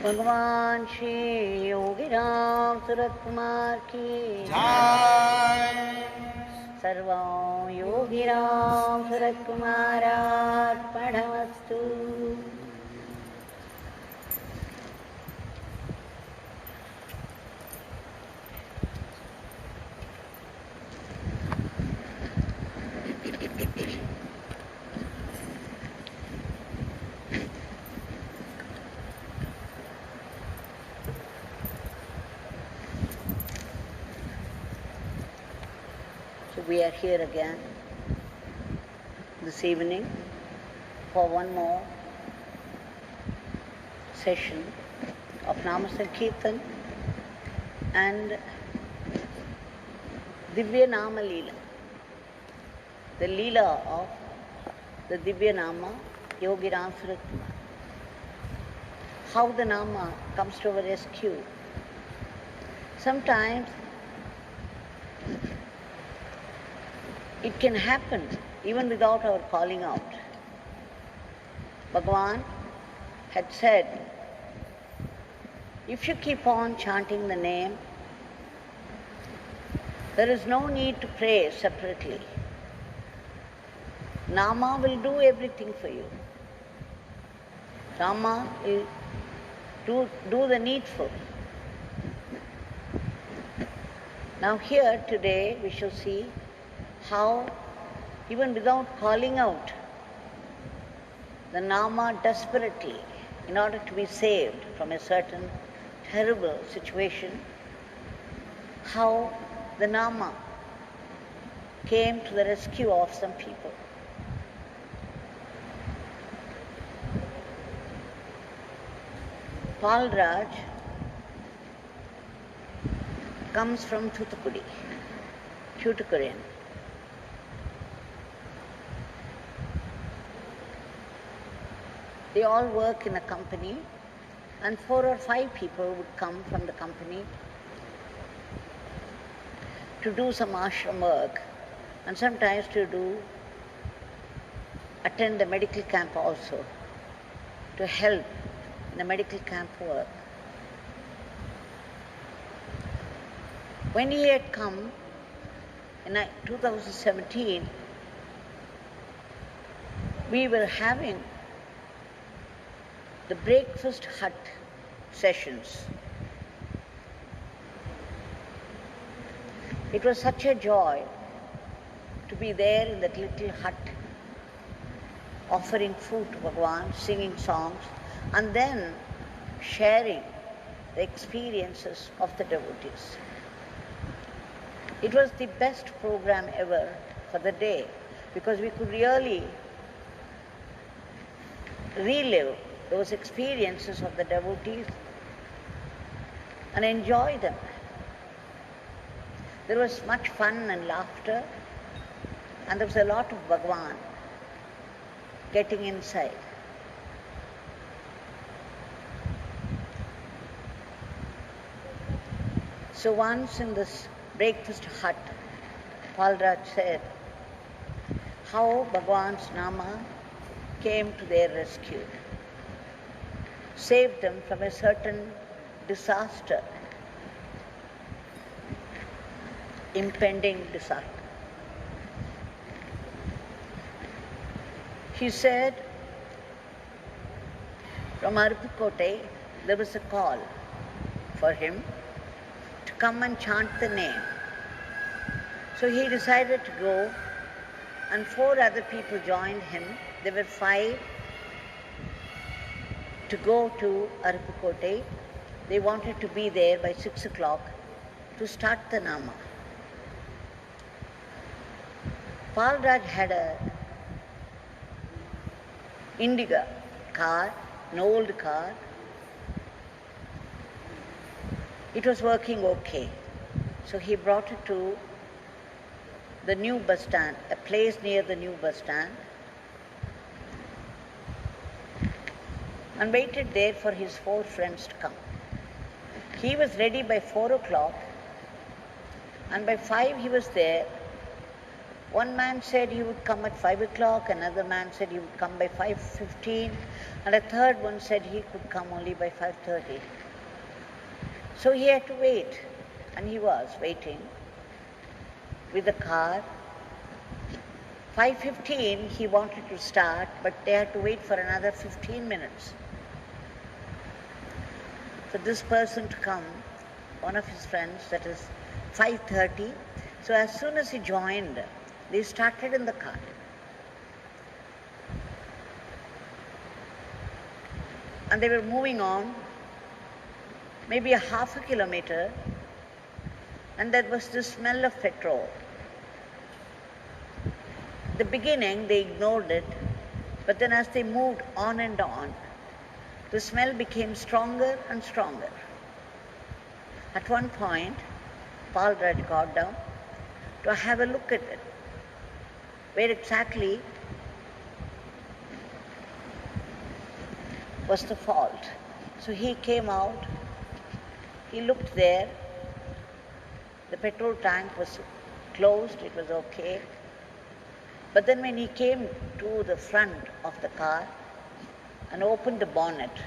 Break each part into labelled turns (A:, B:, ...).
A: Bhagwan Shri Yogi Ramsuratkumar ki
B: Jai.
A: Sarvam Yogi Ramsuratkumarat Padhamastu. We are here again this evening for one more session of Nama Sankirtan and Divya Nama Leela, the leela of the Divya Nama Yogi Ramsuratkumar. How the Nama comes to our rescue. Sometimes it can happen even without our calling out. Bhagwan had said, if you keep on chanting the name, there is no need to pray separately. Nama will do everything for you. Nama will do the needful. Now here today we shall see how, even without calling out, the Nama desperately, in order to be saved from a certain terrible situation, how the Nama came to the rescue of some people. Palraj comes from Thoothukudi. They all work in a company, and 4 or 5 people would come from the company to do some ashram work, and sometimes to attend the medical camp also, to help in the medical camp work. When he had come in 2017, we were having the breakfast hut sessions. It was such a joy to be there in that little hut, offering food to Bhagwan, singing songs, and then sharing the experiences of the devotees. It was the best program ever for the day, because we could really relive those experiences of the devotees and enjoy them. There was much fun and laughter, and there was a lot of Bhagwan getting inside. So once in this breakfast hut, Palraj said how Bhagwan's Nama came to their rescue, saved them from a certain disaster, impending disaster. He said, from Aruppukottai there was a call for him to come and chant the name. So he decided to go, and 4 other people joined him. There were 5 to go to Aruppukottai. They wanted to be there by 6 o'clock to start the Nama. Palraj had a Indiga car, an old car. It was working okay. So he brought it to the new bus stand, a place near the new bus stand, and waited there for his 4 friends to come. He was ready by 4 o'clock, and by 5 he was there, One man said he would come at 5 o'clock, another man said he would come by 5:15, and a third one said he could come only by 5:30. So he had to wait, and he was waiting with the car. 5:15 he wanted to start, but they had to wait for another 15 minutes for this person to come, one of his friends, that is 5:30. So as soon as he joined, they started in the car. And they were moving on, maybe a half a kilometer, and there was the smell of petrol. The beginning they ignored it, but then as they moved on and on, the smell became stronger and stronger. At one point, Palraj got down to have a look at it, where exactly was the fault. So he came out, he looked there, the petrol tank was closed, it was okay. But then when he came to the front of the car and opened the bonnet,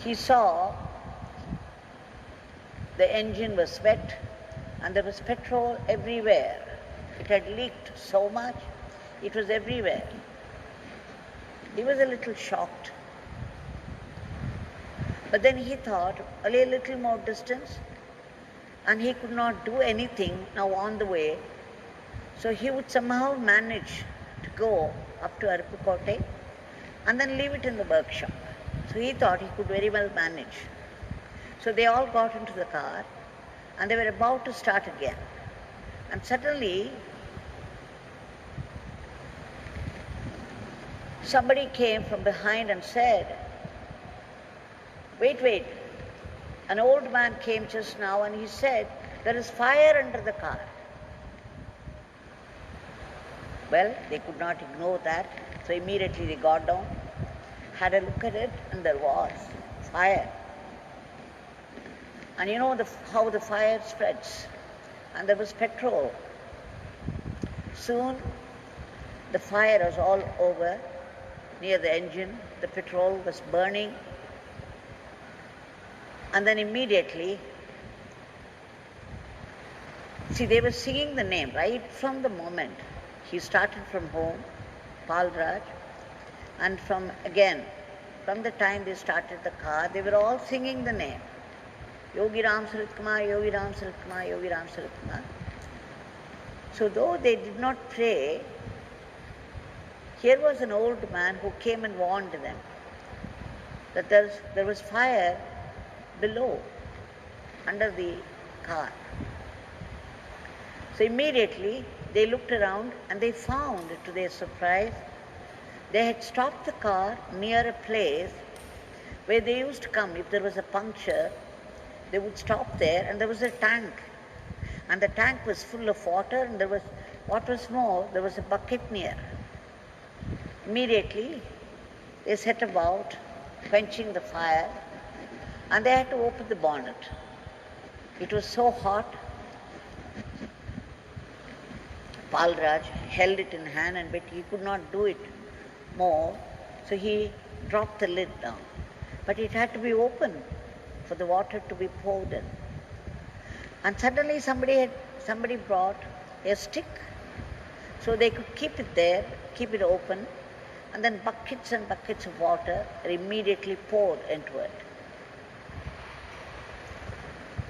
A: he saw the engine was wet and there was petrol everywhere. It had leaked so much, it was everywhere. He was a little shocked. But then he thought, a little more distance, and he could not do anything now on the way. So he would somehow manage to go up to Aruppukottai and then leave it in the workshop. So he thought he could very well manage. So they all got into the car and they were about to start again. And suddenly somebody came from behind and said, wait. An old man came just now and he said, there is fire under the car. Well, they could not ignore that, so immediately they got down, had a look at it, and there was fire. And you know how the fire spreads, and there was petrol. Soon, the fire was all over near the engine, the petrol was burning, and then immediately, see, they were singing the name right from the moment. He started from home, Palraj, and from the time they started the car, they were all singing the name. Yogi Ramsuratkumar, Yogi Ramsuratkumar, Yogi Ramsuratkumar. So though they did not pray, here was an old man who came and warned them that there was fire below, under the car. So immediately they looked around and they found, to their surprise, they had stopped the car near a place where they used to come. If there was a puncture, they would stop there, and there was a tank. And the tank was full of water, and what was more, there was a bucket near. Immediately they set about quenching the fire, and they had to open the bonnet. It was so hot. Palraj held it in hand, but he could not do it more, so he dropped the lid down. But it had to be open for the water to be poured in. And suddenly somebody brought a stick, so they could keep it there, keep it open, and then buckets and buckets of water are immediately poured into it.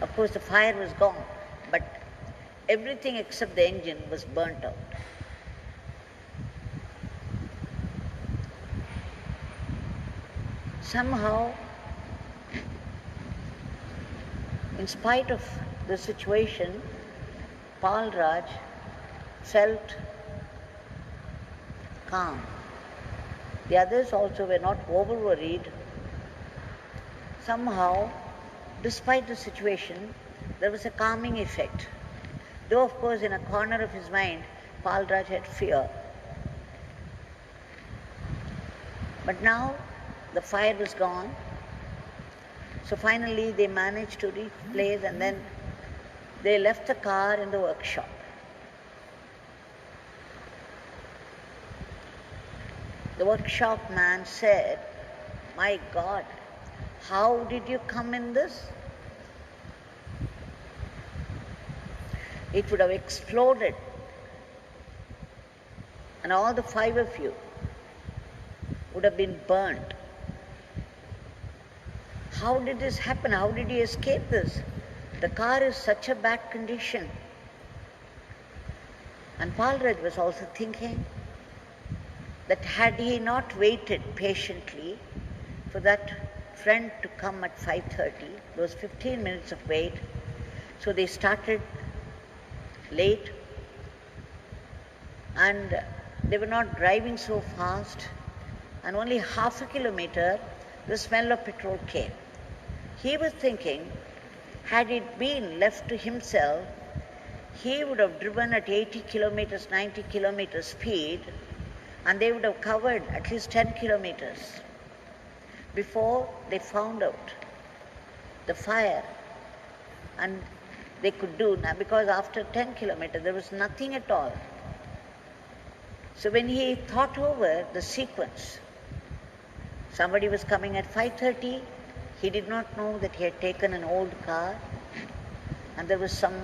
A: Of course, the fire was gone, but everything except the engine was burnt out. Somehow, in spite of the situation, Palraj felt calm. The others also were not over-worried. Somehow, despite the situation, there was a calming effect. Though, of course, in a corner of his mind, Palraj had fear. But now, the fire was gone. So finally, they managed to reach the place, and then they left the car in the workshop. The workshop man said, "My God, how did you come in this?" It would have exploded, and all the 5 of you would have been burnt. How did this happen? How did you escape this? The car is such a bad condition. And Palraj was also thinking that had he not waited patiently for that friend to come at 5:30, there was 15 minutes of wait, so they started late, and they were not driving so fast, and only half a kilometer the smell of petrol came. He was thinking, had it been left to himself, he would have driven at 80 kilometers, 90 kilometers speed, and they would have covered at least 10 kilometers before they found out the fire. And they could do now, because after 10 kilometers there was nothing at all. So when he thought over the sequence, somebody was coming at 5:30. He did not know that he had taken an old car and there was some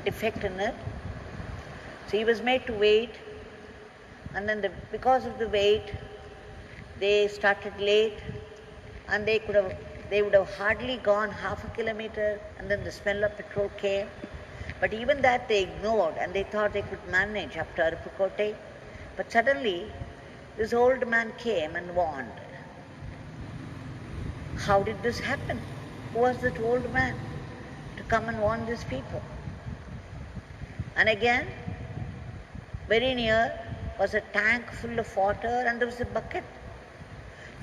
A: defect in it. So he was made to wait, and then because of the wait, they started late, and they would have hardly gone half a kilometer, and then the smell of petrol came. But even that they ignored, and they thought they could manage up to Aruppukottai. But suddenly, this old man came and warned. How did this happen? Who was that old man to come and warn these people? And again, very near was a tank full of water, and there was a bucket.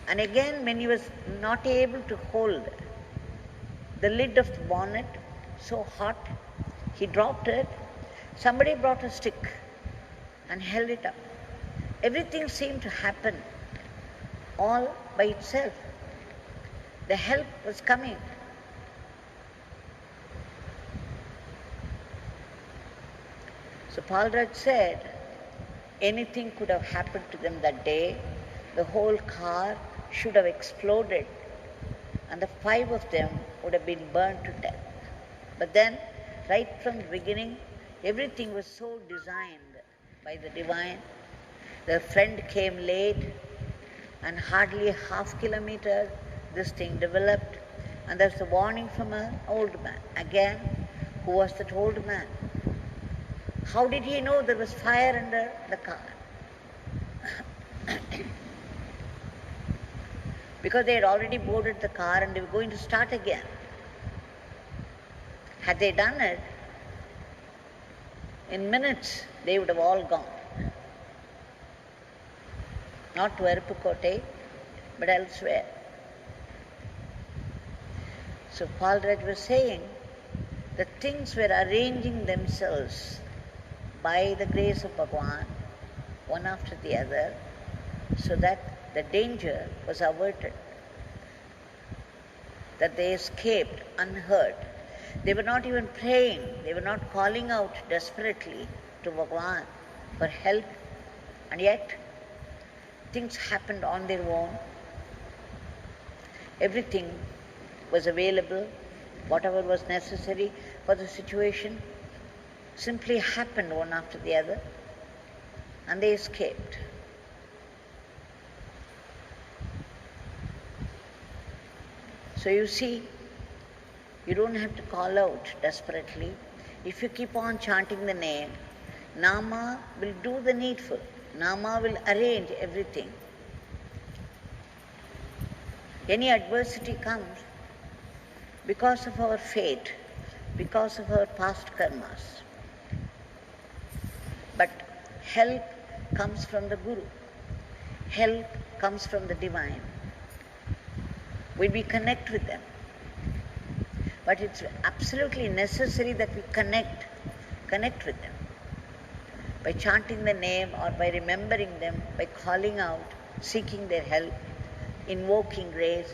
A: And again, when he was not able to hold the lid of the bonnet, so hot, he dropped it. Somebody brought a stick and held it up. Everything seemed to happen all by itself. The help was coming. So Palraj said, anything could have happened to them that day. The whole car should have exploded, and the 5 of them would have been burned to death. But then, right from the beginning, everything was so designed by the divine. The friend came late, and hardly a half kilometer this thing developed, and there's a warning from an old man. Again, who was that old man? How did he know there was fire under the car? Because they had already boarded the car and they were going to start again. Had they done it, in minutes they would have all gone. Not to Aruppukottai, but elsewhere. So Palraj was saying that things were arranging themselves by the grace of Bhagwan, one after the other, so that the danger was averted, that they escaped unhurt. They were not even praying, they were not calling out desperately to Bhagwan for help, and yet things happened on their own. Everything was available, whatever was necessary for the situation simply happened one after the other, and they escaped. So you see, you don't have to call out desperately. If you keep on chanting the name, Nama will do the needful. Nama will arrange everything. Any adversity comes because of our fate, because of our past karmas. But help comes from the Guru. Help comes from the divine. When we connect with them. But it's absolutely necessary that we connect with them. By chanting the name or by remembering them, by calling out, seeking their help, invoking grace,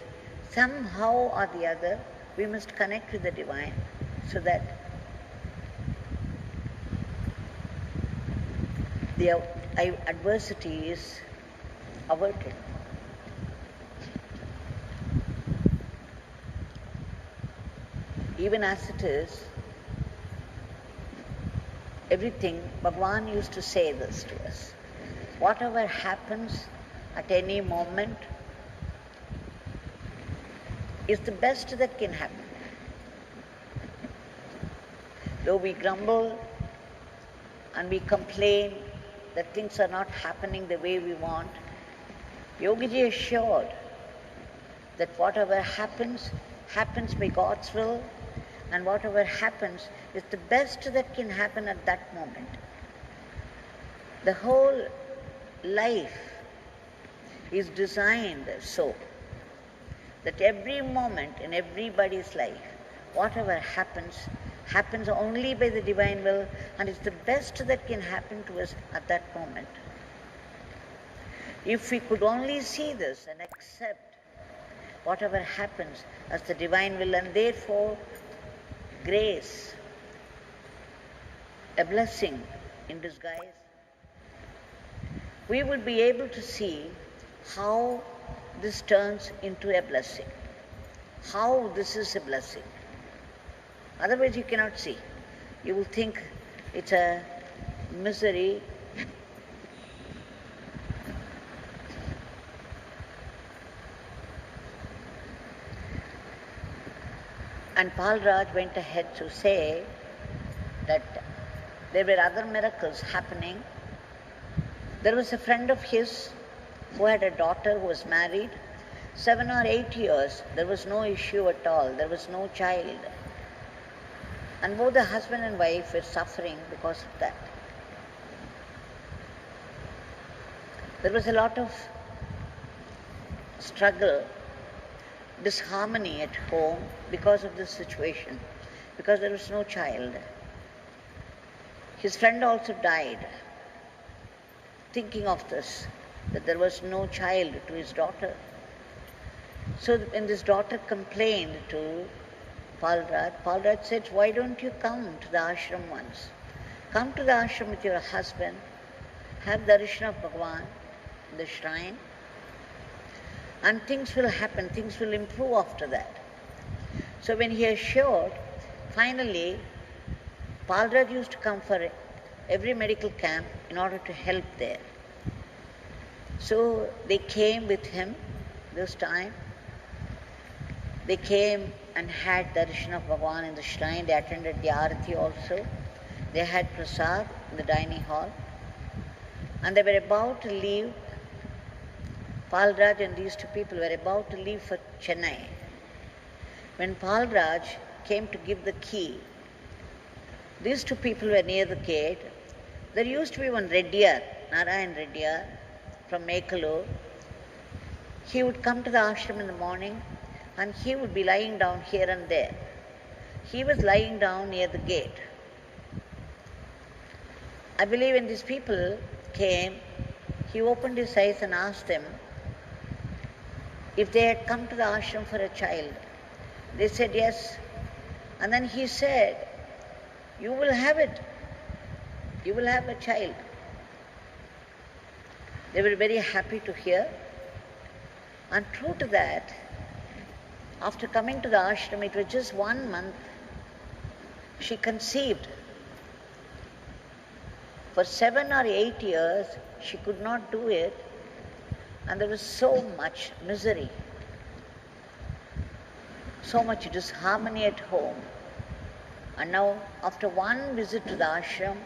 A: somehow or the other, we must connect with the divine so that the adversities averted. Even as it is, everything, Bhagwan used to say this to us. Whatever happens at any moment is the best that can happen. Though we grumble and we complain that things are not happening the way we want, Yogiji assured that whatever happens, happens by God's will, and whatever happens is the best that can happen at that moment. The whole life is designed so that every moment in everybody's life, whatever happens, happens only by the divine will, and it's the best that can happen to us at that moment. If we could only see this and accept whatever happens as the divine will, and therefore grace, a blessing in disguise, we would be able to see how this turns into a blessing, how this is a blessing. Otherwise you cannot see. You will think it's a misery. And Palraj went ahead to say that there were other miracles happening. There was a friend of his who had a daughter who was married. 7 or 8 years, there was no issue at all. There was no child. And both the husband and wife were suffering because of that. There was a lot of struggle, disharmony at home because of this situation, because there was no child. His friend also died, thinking of this, that there was no child to his daughter. So when this daughter complained to Palraj, Palraj said, why don't you come to the ashram once? Come to the ashram with your husband, have darshan of Bhagwan in the shrine, and things will happen, things will improve after that. So when he assured, finally, Palraj used to come for every medical camp in order to help there. So they came with him this time. They came and had darshan of Bhagwan in the shrine. They attended the Aarthi also. They had Prasad in the dining hall. And they were about to leave. Palraj and these two people were about to leave for Chennai. When Palraj came to give the key, these two people were near the gate. There used to be one Reddyar, Narayan Reddyar, from Mekalur. He would come to the ashram in the morning and he would be lying down here and there. He was lying down near the gate. I believe when these people came, he opened his eyes and asked them if they had come to the ashram for a child. They said yes. And then he said, you will have it. You will have a child. They were very happy to hear. And true to that, after coming to the ashram, it was just 1 month, she conceived. For 7 or 8 years, she could not do it, and there was so much misery, so much disharmony at home. And now, after one visit to the ashram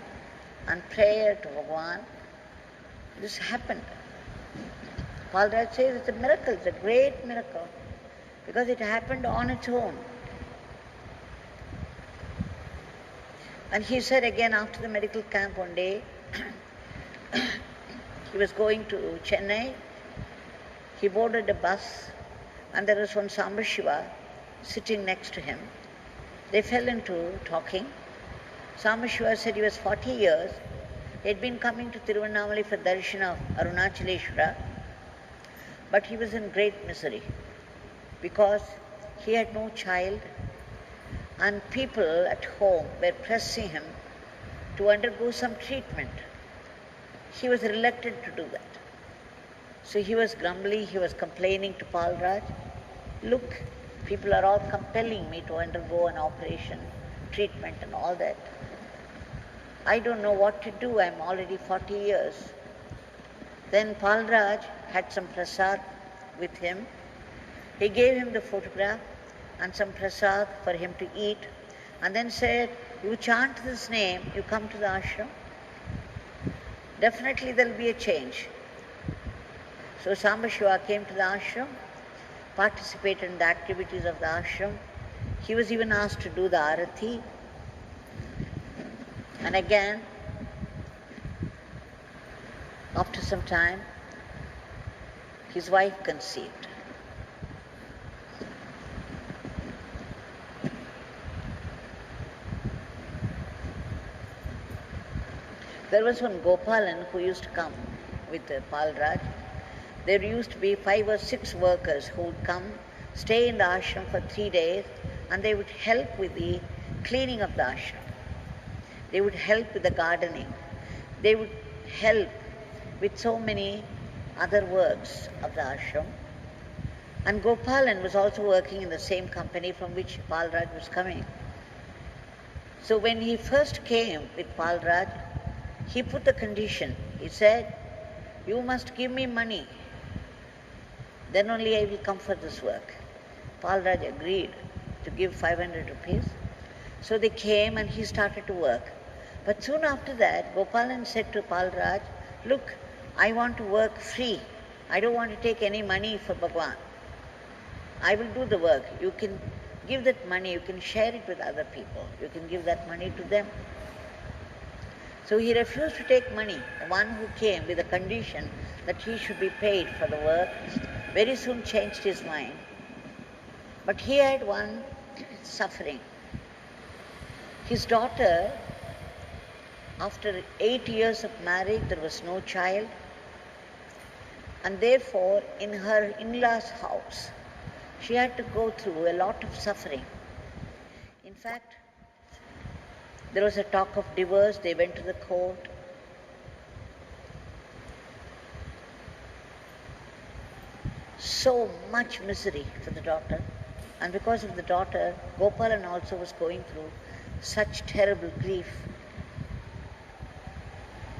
A: and prayer to Bhagwan, this happened. Palraj says it's a miracle, it's a great miracle, because it happened on its own. And he said again after the medical camp one day, he was going to Chennai, he boarded a bus, and there was one Sambashivam sitting next to him. They fell into talking. Sambashivam said he was 40 years, he had been coming to Tiruvannamalai for darshan of Arunachaleshwara, but he was in great misery because he had no child and people at home were pressing him to undergo some treatment. He was reluctant to do that. So he was grumbling, he was complaining to Palraj, look, people are all compelling me to undergo an operation, treatment and all that. I don't know what to do, I'm already 40 years. Then Palraj had some prasad with him. He gave him the photograph and some prasad for him to eat, and then said, you chant this name, you come to the ashram, definitely there will be a change. So Sambashivam came to the ashram, participated in the activities of the ashram. He was even asked to do the Aarthi. And again, after some time, his wife conceived. There was one Gopalan who used to come with Palraj. There used to be 5 or 6 workers who would come, stay in the ashram for 3 days, and they would help with the cleaning of the ashram. They would help with the gardening. They would help with so many other works of the ashram. And Gopalan was also working in the same company from which Palraj was coming. So when he first came with Palraj, he put the condition. He said, you must give me money. Then only I will come for this work. Palraj agreed to give 500 rupees. So they came and he started to work. But soon after that, Gopalan said to Palraj, look, I want to work free. I don't want to take any money for Bhagwan. I will do the work. You can give that money, you can share it with other people. You can give that money to them. So he refused to take money. The one who came with the condition that he should be paid for the work very soon changed his mind. But he had one suffering. His daughter, after 8 years of marriage, there was no child, and therefore in her in-laws' house, she had to go through a lot of suffering. In fact, there was a talk of divorce. They went to the court. So much misery for the daughter. And because of the daughter, Gopalan also was going through such terrible grief.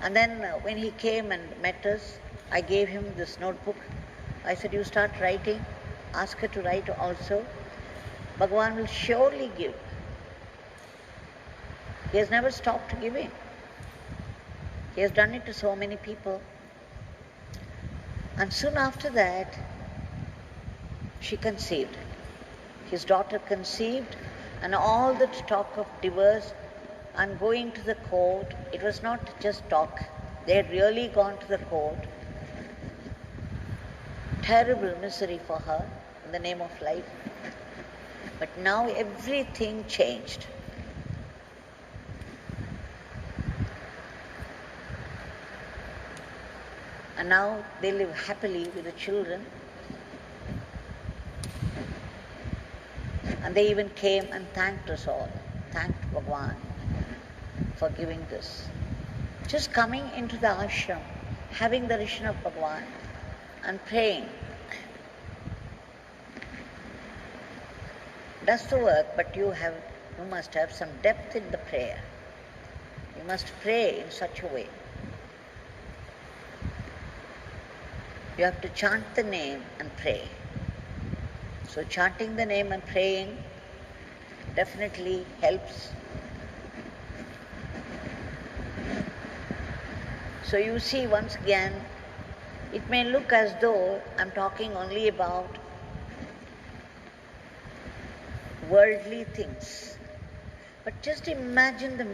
A: And then when he came and met us, I gave him this notebook. I said, you start writing. Ask her to write also. Bhagwan will surely give. He has never stopped giving. He has done it to so many people. And soon after that, she conceived. His daughter conceived, and all the talk of divorce and going to the court, it was not just talk. They had really gone to the court. Terrible misery for her in the name of life. But now everything changed. And now they live happily with the children. And they even came and thanked us all, thanked Bhagwan for giving this. Just coming into the ashram, having the darshan of Bhagwan and praying. Does the work, but you must have some depth in the prayer. You must pray in such a way. You have to chant the name and pray. So chanting the name and praying definitely helps. So you see, once again, it may look as though I'm talking only about worldly things. But just imagine the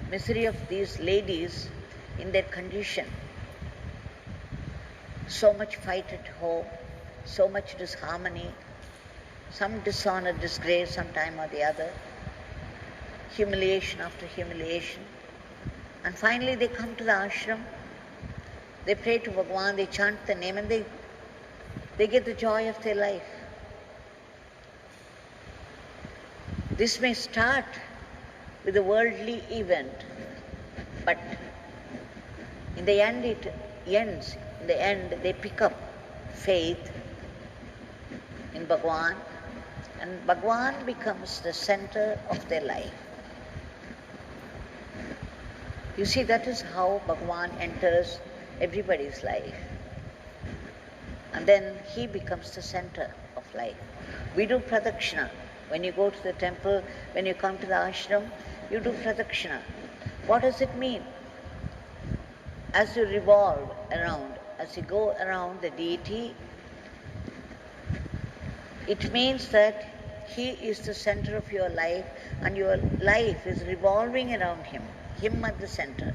A: misery of these ladies in their condition. So much fight at home, so much disharmony, some dishonor, disgrace sometime or the other, humiliation after humiliation. And finally they come to the ashram, they pray to Bhagwan, they chant the name, and they get the joy of their life. This may start with a worldly event, but in the end it ends in the end they pick up faith in Bhagwan, and Bhagwan becomes the center of their life. You see, that is how Bhagwan enters everybody's life. And then he becomes the center of life. We do pradakshina. When you go to the temple, when you come to the ashram, you do pradakshina. What does it mean? As you revolve around, as you go around the deity, it means that he is the center of your life and your life is revolving around him at the center.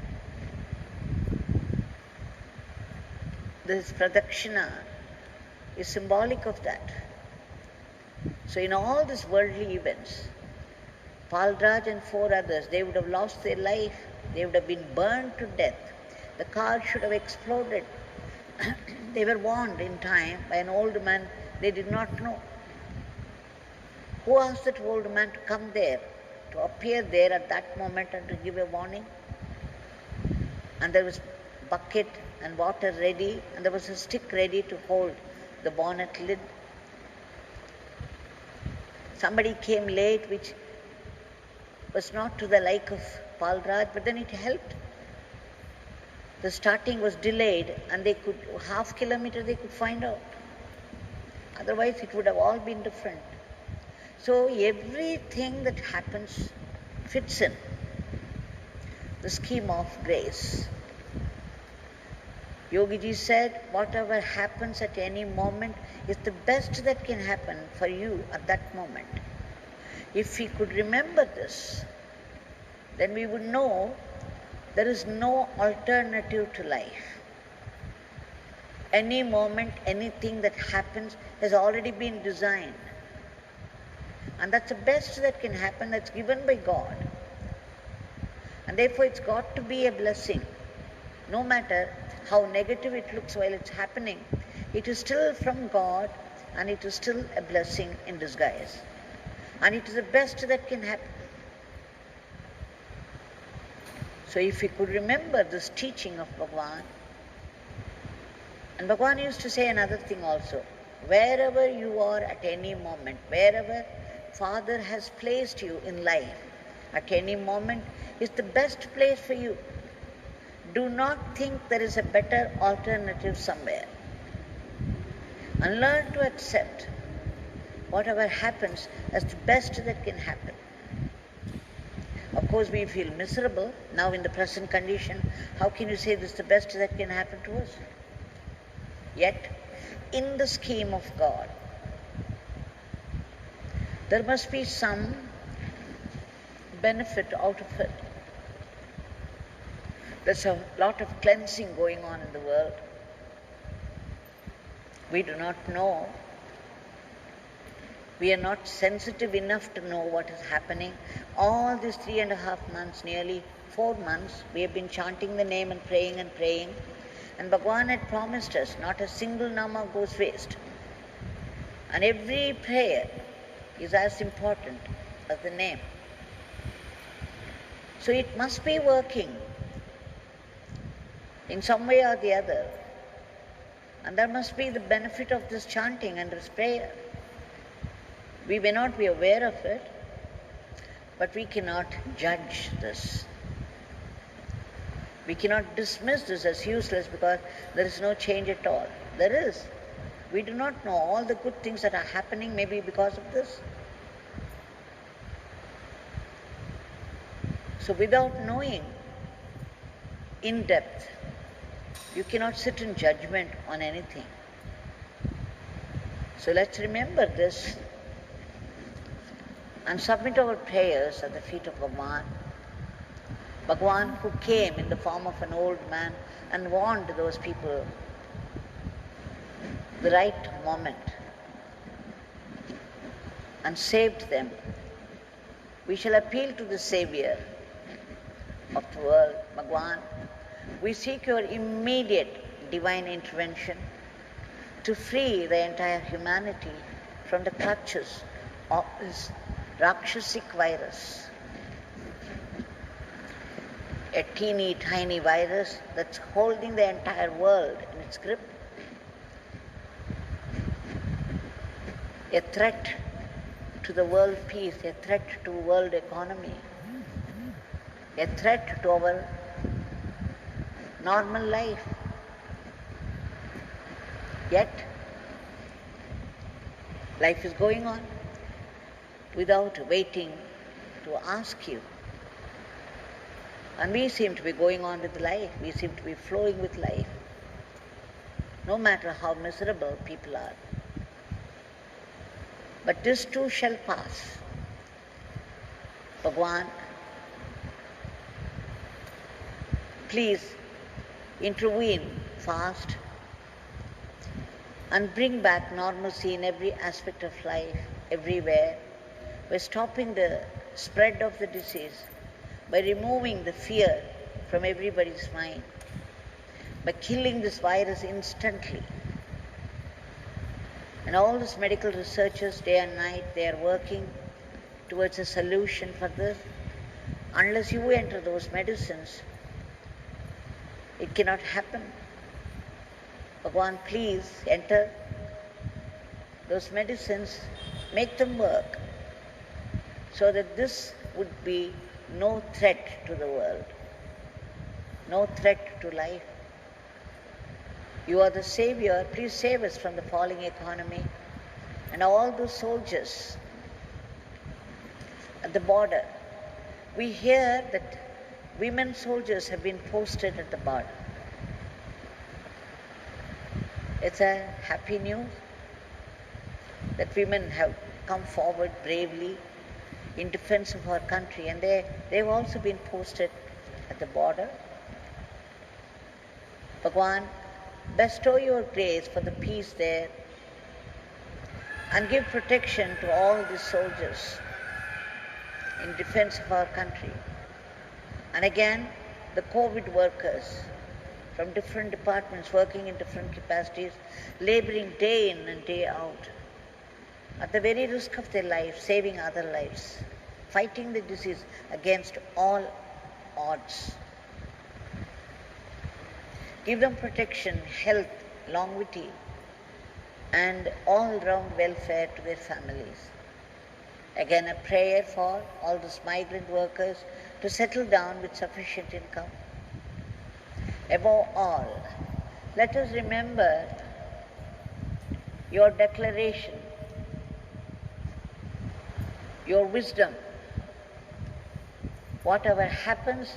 A: This pradakshina is symbolic of that. So in all these worldly events, Palraj and 4 others, they would have lost their life, they would have been burned to death. The car should have exploded. They were warned in time by an old man they did not know. Who asked that old man to come there, to appear there at that moment and to give a warning? And there was bucket and water ready, and there was a stick ready to hold the bonnet lid. Somebody came late, which was not to the like of Palraj, but then it helped. The starting was delayed, and they could, half kilometer they could find out. Otherwise it would have all been different. So everything that happens fits in the scheme of grace. Yogi ji said, whatever happens at any moment is the best that can happen for you at that moment. If we could remember this, then we would know there is no alternative to life. Any moment, anything that happens has already been designed. And that's the best that can happen, that's given by God. And therefore it's got to be a blessing. No matter how negative it looks while it's happening, it is still from God and it is still a blessing in disguise. And it is the best that can happen. So if we could remember this teaching of Bhagwan, and Bhagwan used to say another thing also, wherever you are at any moment, wherever Father has placed you in life, at any moment is the best place for you. Do not think there is a better alternative somewhere. And learn to accept whatever happens as the best that can happen. Of course, we feel miserable now in the present condition. How can you say this is the best that can happen to us? Yet, in the scheme of God, there must be some benefit out of it. There's a lot of cleansing going on in the world. We do not know. We are not sensitive enough to know what is happening. All these 3.5 months, nearly 4 months, we have been chanting the name and praying and praying. And Bhagwan had promised us not a single nama goes waste. And every prayer is as important as the name. So it must be working in some way or the other. And there must be the benefit of this chanting and this prayer. We may not be aware of it, but we cannot judge this. We cannot dismiss this as useless because there is no change at all. There is. We do not know all the good things that are happening maybe because of this. So without knowing in depth, you cannot sit in judgment on anything. So let's remember this and submit our prayers at the feet of Bhagwan. Bhagwan who came in the form of an old man and warned those people the right moment and saved them. We shall appeal to the Savior of the world, Bhagwan. We seek your immediate divine intervention to free the entire humanity from the clutches of this Rakshasic virus. a teeny tiny virus that's holding the entire world in its grip. A threat to the world peace, a threat to world economy, a threat to our normal life. Yet, life is going on without waiting to ask you. And we seem to be going on with life. We seem to be flowing with life, no matter how miserable people are. But this too shall pass. Bhagwan, please intervene fast and bring back normalcy in every aspect of life, everywhere, by stopping the spread of the disease, by removing the fear from everybody's mind, by killing this virus instantly. And all these medical researchers, day and night, they are working towards a solution for this. Unless you enter those medicines, it cannot happen. Bhagwan, please enter those medicines, make them work, so that this would be no threat to the world, no threat to life. You are the Savior. Please save us from the falling economy. And all those soldiers at the border, we hear that women soldiers have been posted at the border. It's a happy news that women have come forward bravely in defense of our country, and they've also been posted at the border. Bhagwan, bestow your grace for the peace there and give protection to all these soldiers in defense of our country. And again, the COVID workers from different departments working in different capacities, laboring day in and day out, at the very risk of their lives, saving other lives, fighting the disease against all odds. Give them protection, health, longevity, and all-round welfare to their families. Again, a prayer for all those migrant workers to settle down with sufficient income. Above all, let us remember your declaration, your wisdom. Whatever happens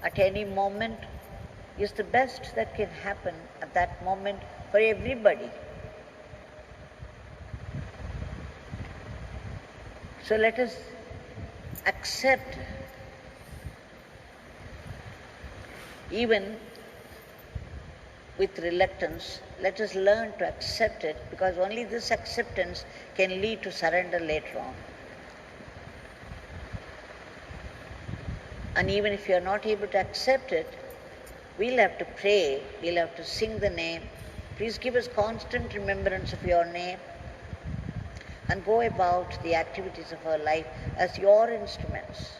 A: at any moment is the best that can happen at that moment for everybody. So let us accept, even with reluctance, let us learn to accept it, because only this acceptance can lead to surrender later on. And even if you are not able to accept it, we'll have to pray, we'll have to sing the name. Please give us constant remembrance of your name and go about the activities of our life as your instruments.